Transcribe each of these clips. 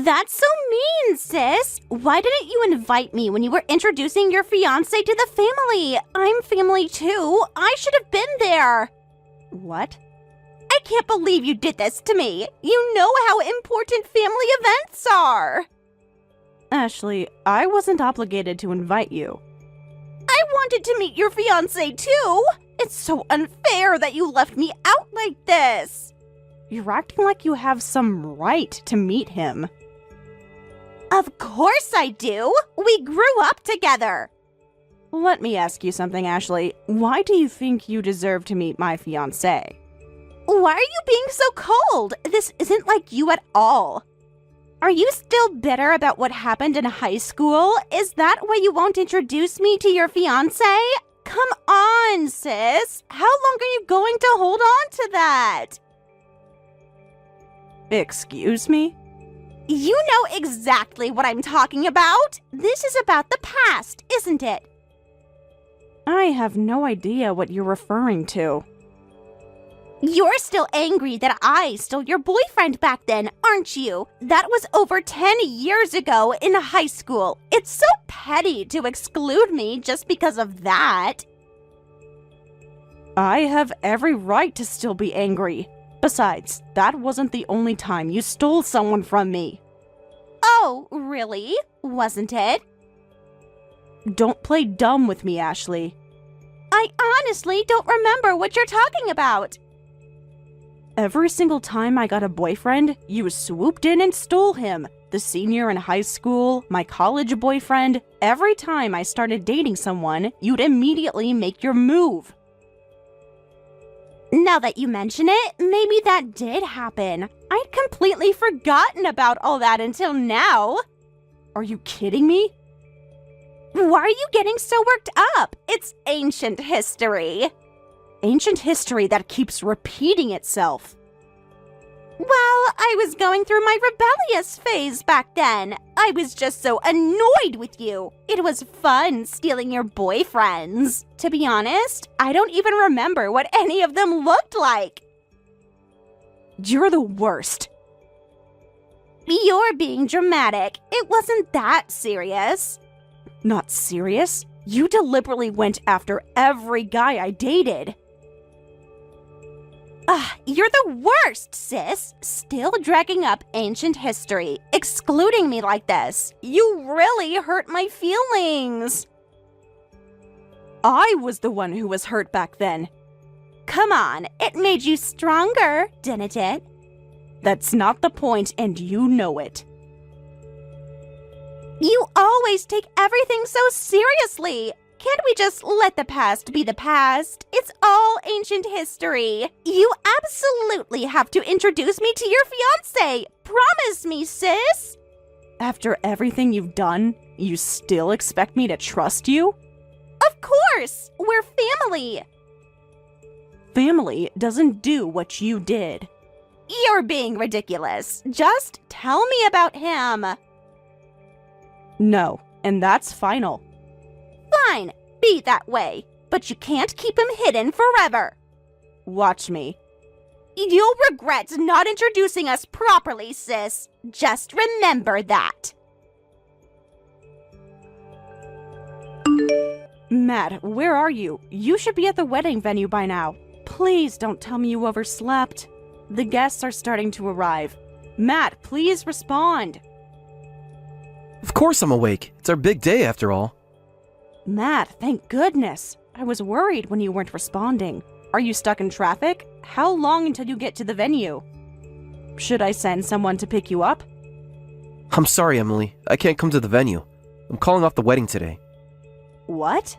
That's so mean, sis. Why didn't you invite me when you were introducing your fiancé to the family? I'm family too. I should have been there. What? I can't believe you did this to me. You know how important family events are. Ashley, I wasn't obligated to invite you. I wanted to meet your fiancé too. It's so unfair that you left me out like this. You're acting like you have some right to meet him. Of course I do. We grew up together. Let me ask you something, Ashley. Why do you think you deserve to meet my fiancé? Why are you being so cold? This isn't like you at all. Are you still bitter about what happened in high school? Is that why you won't introduce me to your fiancé? Come on, sis. How long are you going to hold on to that? Excuse me? You know exactly what I'm talking about. This is about the past, isn't it? I have no idea what you're referring to. You're still angry that I stole your boyfriend back then, aren't you? That was over 10 years ago in high school. It's so petty to exclude me just because of that. I have every right to still be angry. Besides, that wasn't the only time you stole someone from me. Oh, really? Wasn't it? Don't play dumb with me, Ashley. I honestly don't remember what you're talking about. Every single time I got a boyfriend, you swooped in and stole him. The senior in high school, my college boyfriend. Every time I started dating someone, you'd immediately make your move. Now that you mention it, maybe that did happen. I'd completely forgotten about all that until now. Are you kidding me? Why are you getting so worked up? It's ancient history. Ancient history that keeps repeating itself. Well, I was going through my rebellious phase back then. I was just so annoyed with you. It was fun stealing your boyfriends. To be honest, I don't even remember what any of them looked like. You're the worst. You're being dramatic. It wasn't that serious. Not serious? You deliberately went after every guy I dated. You're the worst, sis. Still dragging up ancient history, excluding me like this. You really hurt my feelings. I was the one who was hurt back then. Come on, it made you stronger, didn't it? That's not the point, and you know it. You always take everything so seriously. Can't we just let the past be the past? It's all ancient history. You absolutely have to introduce me to your fiancé. Promise me, sis. After everything you've done, you still expect me to trust you? Of course! We're family. Family doesn't do what you did. You're being ridiculous. Just tell me about him. No, and that's final. Fine, be that way. But you can't keep him hidden forever. Watch me. You'll regret not introducing us properly, sis. Just remember that. Matt, where are you? You should be at the wedding venue by now. Please don't tell me you overslept. The guests are starting to arrive. Matt, please respond. Of course I'm awake. It's our big day after all. Matt, thank goodness. I was worried when you weren't responding. Are you stuck in traffic? How long until you get to the venue? Should I send someone to pick you up? I'm sorry, Emily. I can't come to the venue. I'm calling off the wedding today. What?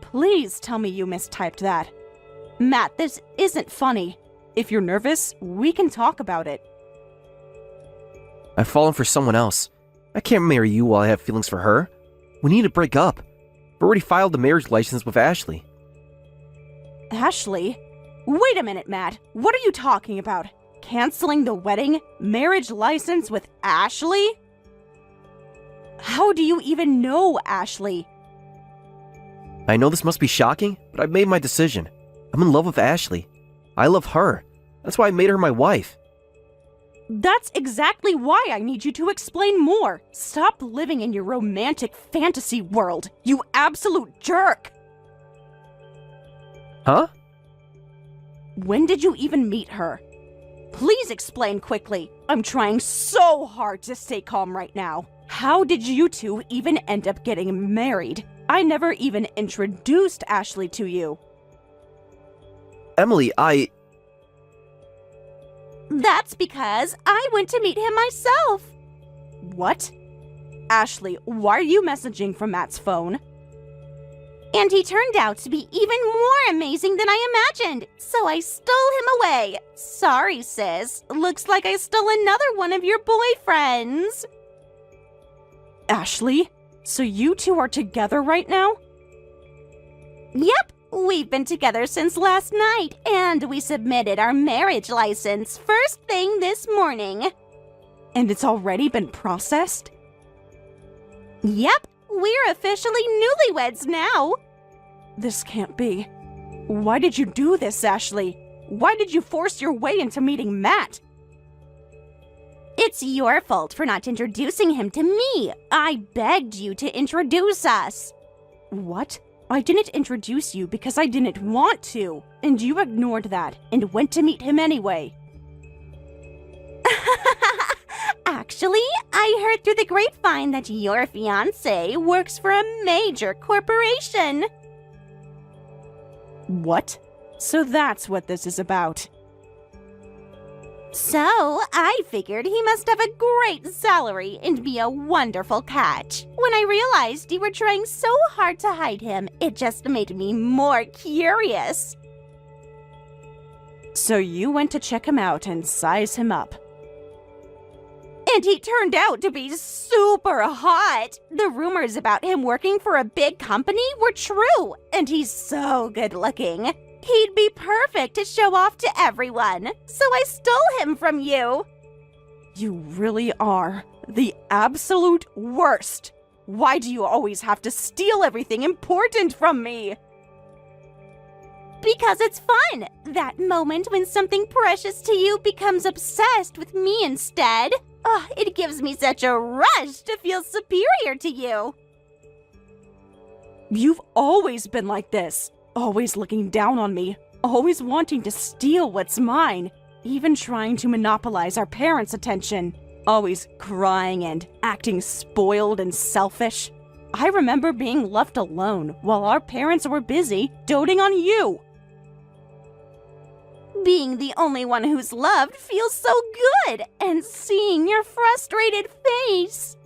Please tell me you mistyped that. Matt, this isn't funny. If you're nervous, we can talk about it. I've fallen for someone else. I can't marry you while I have feelings for her. We need to break up. I've already filed the marriage license with Ashley. Ashley? Wait a minute, Matt. What are you talking about? Canceling the wedding? Marriage license with Ashley? How do you even know Ashley? I know this must be shocking, but I've made my decision. I'm in love with Ashley. I love her. That's why I made her my wife. That's exactly why I need you to explain more. Stop living in your romantic fantasy world, you absolute jerk! Huh? When did you even meet her? Please explain quickly. I'm trying so hard to stay calm right now. How did you two even end up getting married? I never even introduced Ashley to you. Emily, That's because I went to meet him myself. What? Ashley, why are you messaging from Matt's phone? And he turned out to be even more amazing than I imagined, so I stole him away. Sorry, sis. Looks like I stole another one of your boyfriends. Ashley? So you two are together right now? Yep, we've been together since last night, and we submitted our marriage license first thing this morning. And it's already been processed? Yep, we're officially newlyweds now. This can't be. Why did you do this, Ashley? Why did you force your way into meeting Matt? It's your fault for not introducing him to me. I begged you to introduce us. What? I didn't introduce you because I didn't want to, and you ignored that and went to meet him anyway. Actually, I heard through the grapevine that your fiancé works for a major corporation. What? So that's what this is about. So, I figured he must have a great salary and be a wonderful catch. When I realized you were trying so hard to hide him, it just made me more curious. So you went to check him out and size him up. And he turned out to be super hot. The rumors about him working for a big company were true, and he's so good looking. He'd be perfect to show off to everyone, so I stole him from you. You really are the absolute worst. Why do you always have to steal everything important from me? Because it's fun. That moment when something precious to you becomes obsessed with me instead. It gives me such a rush to feel superior to you. You've always been like this. Always looking down on me. Always wanting to steal what's mine. Even trying to monopolize our parents' attention. Always crying and acting spoiled and selfish. I remember being left alone while our parents were busy doting on you. Being the only one who's loved feels so good, and seeing your frustrated face.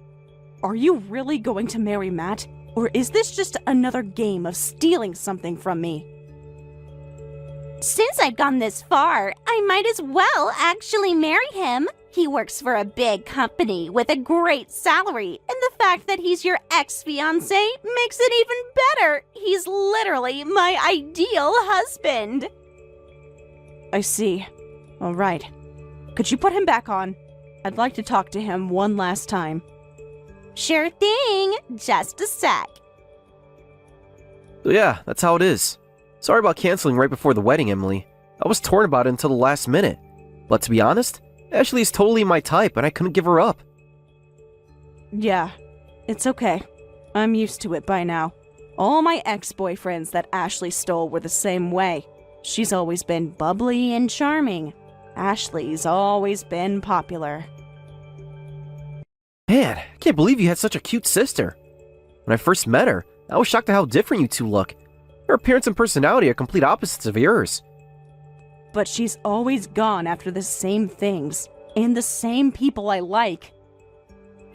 Are you really going to marry Matt? Or is this just another game of stealing something from me? Since I've gone this far, I might as well actually marry him. He works for a big company with a great salary, and the fact that he's your ex-fiancé makes it even better. He's literally my ideal husband. I see. All right. Could you put him back on? I'd like to talk to him one last time. Sure thing. Just a sec. So yeah, that's how it is. Sorry about canceling right before the wedding, Emily. I was torn about it until the last minute. But to be honest, Ashley is totally my type and I couldn't give her up. Yeah, it's okay. I'm used to it by now. All my ex-boyfriends that Ashley stole were the same way. She's always been bubbly and charming. Ashley's always been popular. Man, I can't believe you had such a cute sister. When I first met her, I was shocked at how different you two look. Her appearance and personality are complete opposites of yours. But she's always gone after the same things, and the same people I like.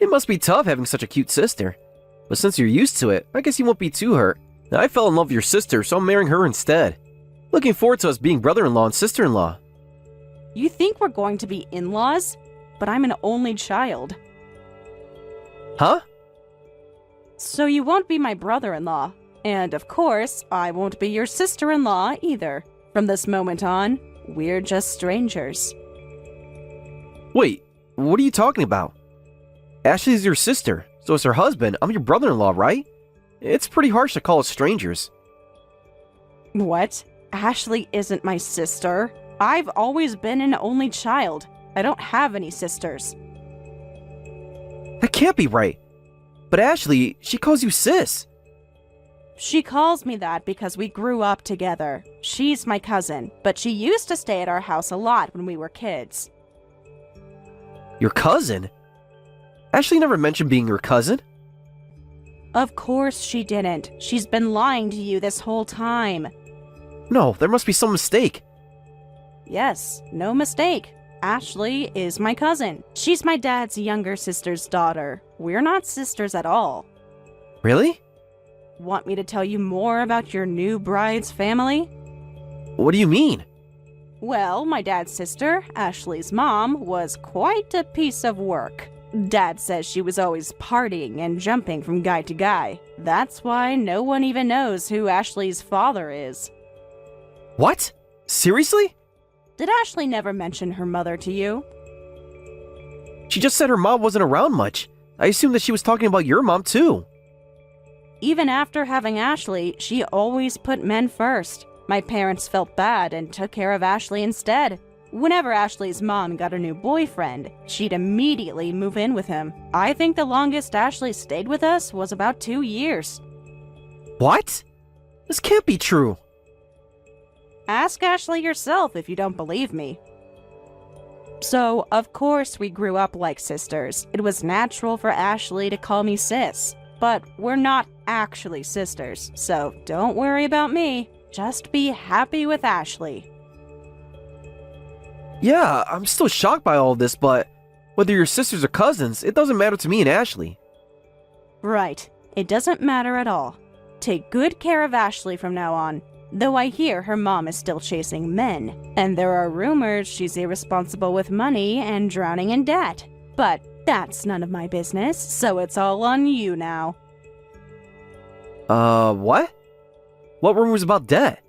It must be tough having such a cute sister. But since you're used to it, I guess you won't be too hurt. Now, I fell in love with your sister, so I'm marrying her instead. Looking forward to us being brother-in-law and sister-in-law. You think we're going to be in-laws? But I'm an only child. Huh? So you won't be my brother-in-law. And of course, I won't be your sister-in-law either. From this moment on, we're just strangers. Wait, what are you talking about? Ashley's your sister, so as her husband, I'm your brother-in-law, right? It's pretty harsh to call us strangers. What? Ashley isn't my sister. I've always been an only child. I don't have any sisters. That can't be right. But Ashley, she calls you sis. She calls me that because we grew up together. She's my cousin, but she used to stay at our house a lot when we were kids. Your cousin? Ashley never mentioned being your cousin. Of course she didn't. She's been lying to you this whole time. No, there must be some mistake. Yes, no mistake. Ashley is my cousin. She's my dad's younger sister's daughter. We're not sisters at all. Really? Want me to tell you more about your new bride's family? What do you mean? Well, my dad's sister, Ashley's mom, was quite a piece of work. Dad says she was always partying and jumping from guy to guy. That's why no one even knows who Ashley's father is. What? Seriously? Did Ashley never mention her mother to you? She just said her mom wasn't around much. I assumed that she was talking about your mom too. Even after having Ashley, she always put men first. My parents felt bad and took care of Ashley instead. Whenever Ashley's mom got a new boyfriend, she'd immediately move in with him. I think the longest Ashley stayed with us was about 2 years. What? This can't be true. Ask Ashley yourself if you don't believe me. So, of course, we grew up like sisters. It was natural for Ashley to call me sis. But we're not actually sisters, so don't worry about me. Just be happy with Ashley. Yeah, I'm still shocked by all of this, but whether you're sisters or cousins, it doesn't matter to me and Ashley. Right. It doesn't matter at all. Take good care of Ashley from now on. Though I hear her mom is still chasing men, and there are rumors she's irresponsible with money and drowning in debt. But that's none of my business, so it's all on you now. What? What rumors about debt?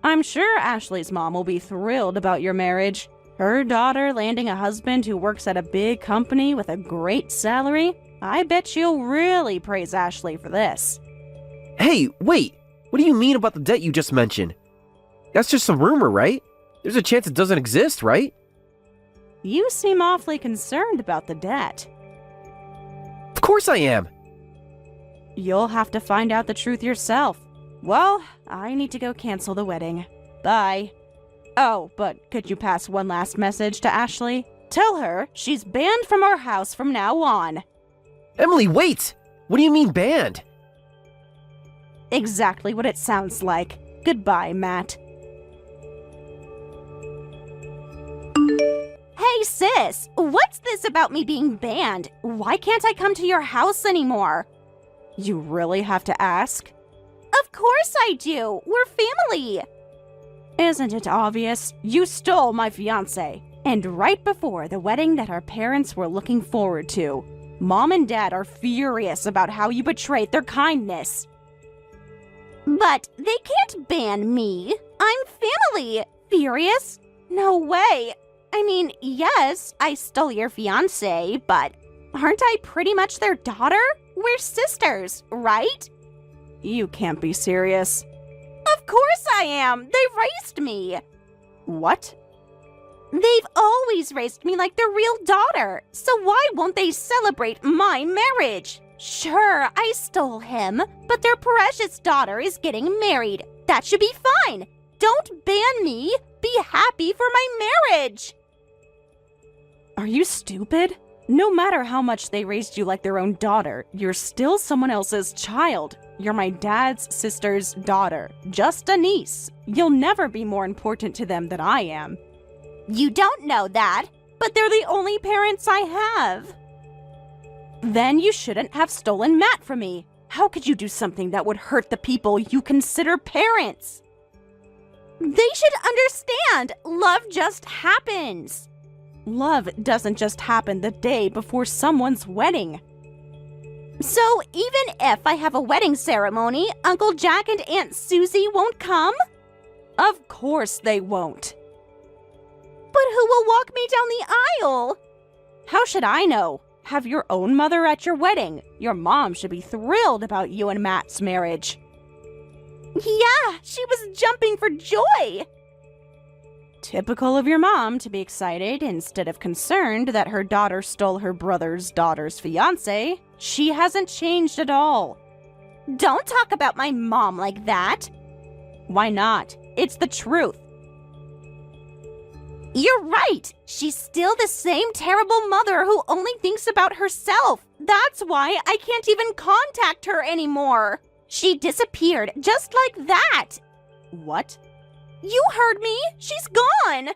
I'm sure Ashley's mom will be thrilled about your marriage. Her daughter landing a husband who works at a big company with a great salary? I bet she'll really praise Ashley for this. Hey, wait! What do you mean about the debt you just mentioned? That's just a rumor, right? There's a chance it doesn't exist, right? You seem awfully concerned about the debt. Of course I am! You'll have to find out the truth yourself. Well, I need to go cancel the wedding. Bye. Oh, but could you pass one last message to Ashley? Tell her she's banned from our house from now on. Emily, wait! What do you mean banned? Exactly what it sounds like. Goodbye, Matt. Hey, sis, what's this about me being banned? Why can't I come to your house anymore? You really have to ask? Of course I do. We're family. Isn't it obvious? You stole my fiancé. And right before the wedding that our parents were looking forward to. Mom and Dad are furious about how you betrayed their kindness. But they can't ban me. I'm family. Furious? No way. I mean, yes, I stole your fiancé, but aren't I pretty much their daughter? We're sisters, right? You can't be serious. Of course I am. They raised me. What? They've always raised me like their real daughter. So why won't they celebrate my marriage? Sure, I stole him, but their precious daughter is getting married. That should be fine. Don't ban me. Be happy for my marriage. Are you stupid? No matter how much they raised you like their own daughter, you're still someone else's child. You're my dad's sister's daughter, just a niece. You'll never be more important to them than I am. You don't know that, but they're the only parents I have. Then you shouldn't have stolen Matt from me. How could you do something that would hurt the people you consider parents? They should understand. Love just happens. Love doesn't just happen the day before someone's wedding. So even if I have a wedding ceremony, Uncle Jack and Aunt Susie won't come? Of course they won't. But who will walk me down the aisle? How should I know? Have your own mother at your wedding. Your mom should be thrilled about you and Matt's marriage. Yeah, she was jumping for joy. Typical of your mom to be excited instead of concerned that her daughter stole her brother's daughter's fiancé. She hasn't changed at all. Don't talk about my mom like that. Why not? It's the truth. You're right. She's still the same terrible mother who only thinks about herself. That's why I can't even contact her anymore. She disappeared just like that. What? You heard me. She's gone.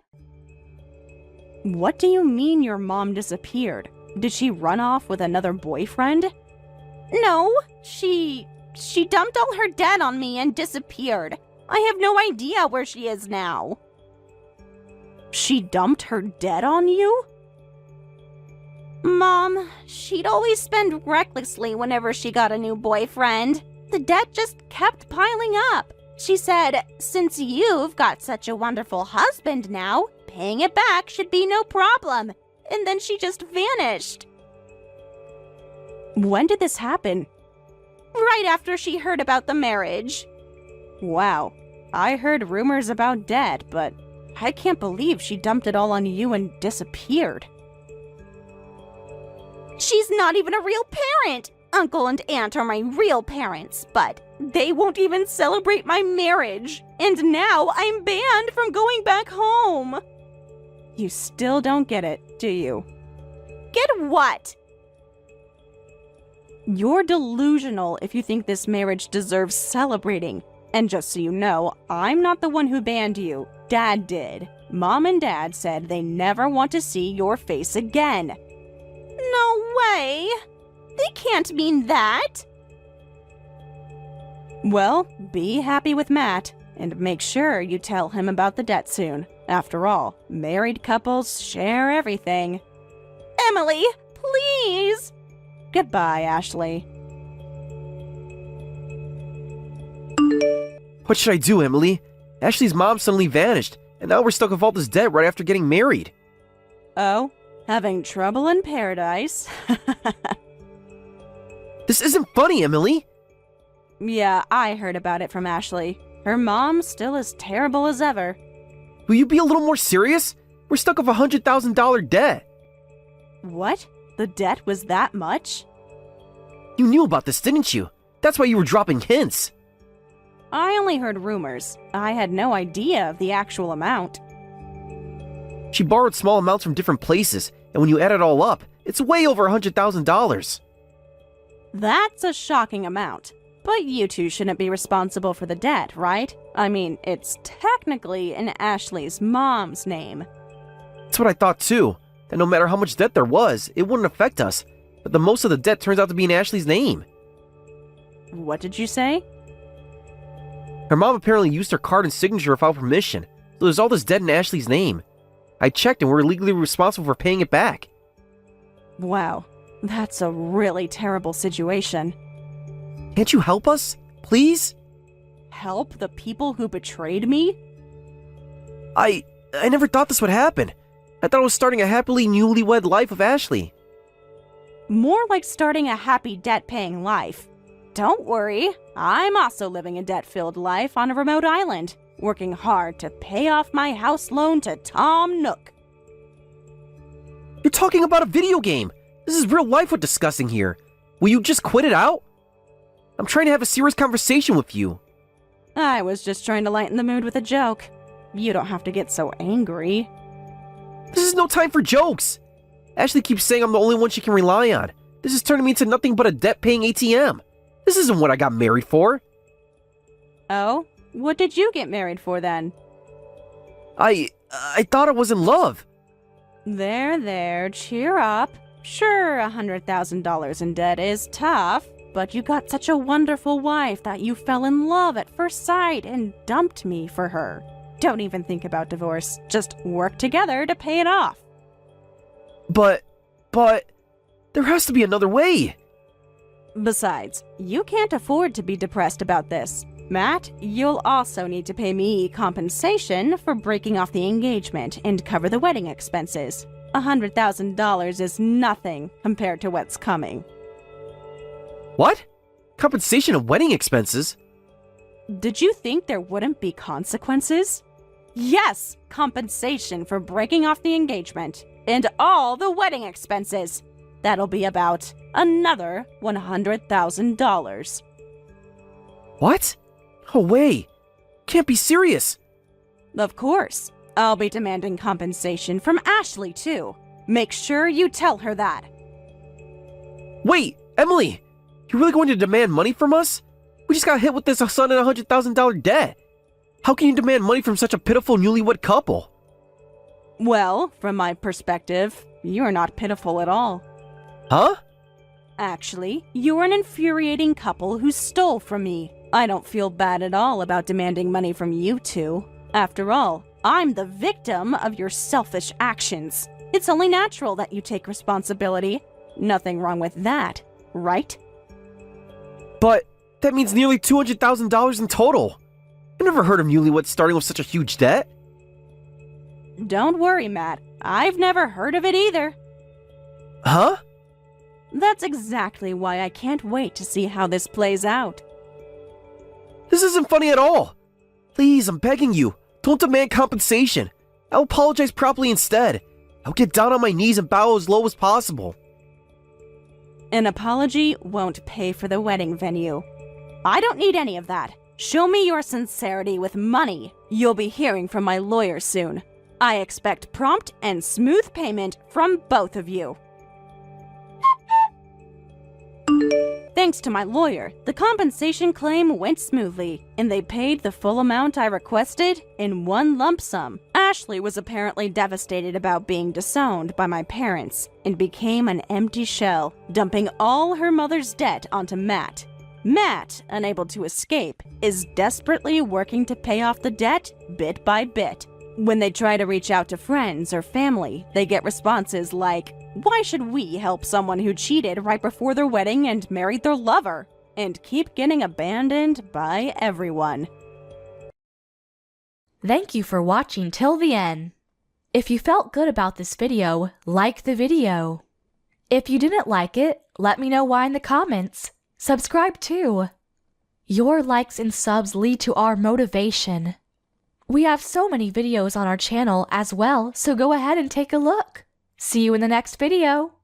What do you mean your mom disappeared? Did she run off with another boyfriend? No, she dumped all her debt on me and disappeared. I have no idea where she is now. She dumped her debt on you? Mom, she'd always spend recklessly whenever she got a new boyfriend. The debt just kept piling up. She said, since you've got such a wonderful husband now, paying it back should be no problem. And then she just vanished. When did this happen? Right after she heard about the marriage. Wow, I heard rumors about debt, but I can't believe she dumped it all on you and disappeared. She's not even a real parent. Uncle and aunt are my real parents, but they won't even celebrate my marriage. And now I'm banned from going back home. You still don't get it, do you? Get what? You're delusional if you think this marriage deserves celebrating. And just so you know, I'm not the one who banned you. Dad did. Mom and Dad said they never want to see your face again. No way. They can't mean that. Well, be happy with Matt, and make sure you tell him about the debt soon. After all, married couples share everything. Emily, please. Goodbye, Ashley. What should I do, Emily? Ashley's mom suddenly vanished, and now we're stuck with all this debt right after getting married. Oh, having trouble in paradise? This isn't funny, Emily. Yeah, I heard about it from Ashley. Her mom's still as terrible as ever. Will you be a little more serious? We're stuck with $100,000 debt. What? The debt was that much? You knew about this, didn't you? That's why you were dropping hints. I only heard rumors. I had no idea of the actual amount. She borrowed small amounts from different places, and when you add it all up, it's way over $100,000. That's a shocking amount. But you two shouldn't be responsible for the debt, right? I mean, it's technically in Ashley's mom's name. That's what I thought too, that no matter how much debt there was, it wouldn't affect us. But the most of the debt turns out to be in Ashley's name. What did you say? Her mom apparently used her card and signature without permission, so there's all this debt in Ashley's name. I checked and we're legally responsible for paying it back. Wow, that's a really terrible situation. Can't you help us? Please? Help the people who betrayed me? I never thought this would happen. I thought I was starting a happily newlywed life with Ashley. More like starting a happy debt-paying life. Don't worry, I'm also living a debt-filled life on a remote island, working hard to pay off my house loan to Tom Nook. You're talking about a video game. This is real life we're discussing here. Will you just quit it out? I'm trying to have a serious conversation with you. I was just trying to lighten the mood with a joke. You don't have to get so angry. This is no time for jokes. Ashley keeps saying I'm the only one she can rely on. This is turning me into nothing but a debt-paying ATM. This isn't what I got married for. Oh? What did you get married for then? I thought I was in love. There, cheer up. Sure, $100,000 in debt is tough, but you got such a wonderful wife that you fell in love at first sight and dumped me for her. Don't even think about divorce. Just work together to pay it off. But, there has to be another way. Besides, you can't afford to be depressed about this. Matt, you'll also need to pay me compensation for breaking off the engagement and cover the wedding expenses. $100,000 is nothing compared to what's coming. What? Compensation of wedding expenses? Did you think there wouldn't be consequences? Yes, compensation for breaking off the engagement and all the wedding expenses. That'll be about another $100,000. What? No way. Can't be serious. Of course. I'll be demanding compensation from Ashley, too. Make sure you tell her that. Wait, Emily! You're really going to demand money from us? We just got hit with this $100,000 debt. How can you demand money from such a pitiful newlywed couple? Well, from my perspective, you're not pitiful at all. Huh? Actually, you're an infuriating couple who stole from me. I don't feel bad at all about demanding money from you two. After all, I'm the victim of your selfish actions. It's only natural that you take responsibility. Nothing wrong with that, right? But that means nearly $200,000 in total. I've never heard of newlyweds starting with such a huge debt. Don't worry, Matt. I've never heard of it either. Huh? That's exactly why I can't wait to see how this plays out. This isn't funny at all. Please, I'm begging you, don't demand compensation. I'll apologize properly instead. I'll get down on my knees and bow as low as possible. An apology won't pay for the wedding venue. I don't need any of that. Show me your sincerity with money. You'll be hearing from my lawyer soon. I expect prompt and smooth payment from both of you. Thanks to my lawyer, the compensation claim went smoothly, and they paid the full amount I requested in one lump sum. Ashley was apparently devastated about being disowned by my parents and became an empty shell, dumping all her mother's debt onto Matt. Matt, unable to escape, is desperately working to pay off the debt bit by bit. When they try to reach out to friends or family, they get responses like, "Why should we help someone who cheated right before their wedding and married their lover?" and keep getting abandoned by everyone. Thank you for watching till the end. If you felt good about this video, like the video. If you didn't like it, let me know why in the comments. Subscribe too. Your likes and subs lead to our motivation. We have so many videos on our channel as well, so go ahead and take a look. See you in the next video.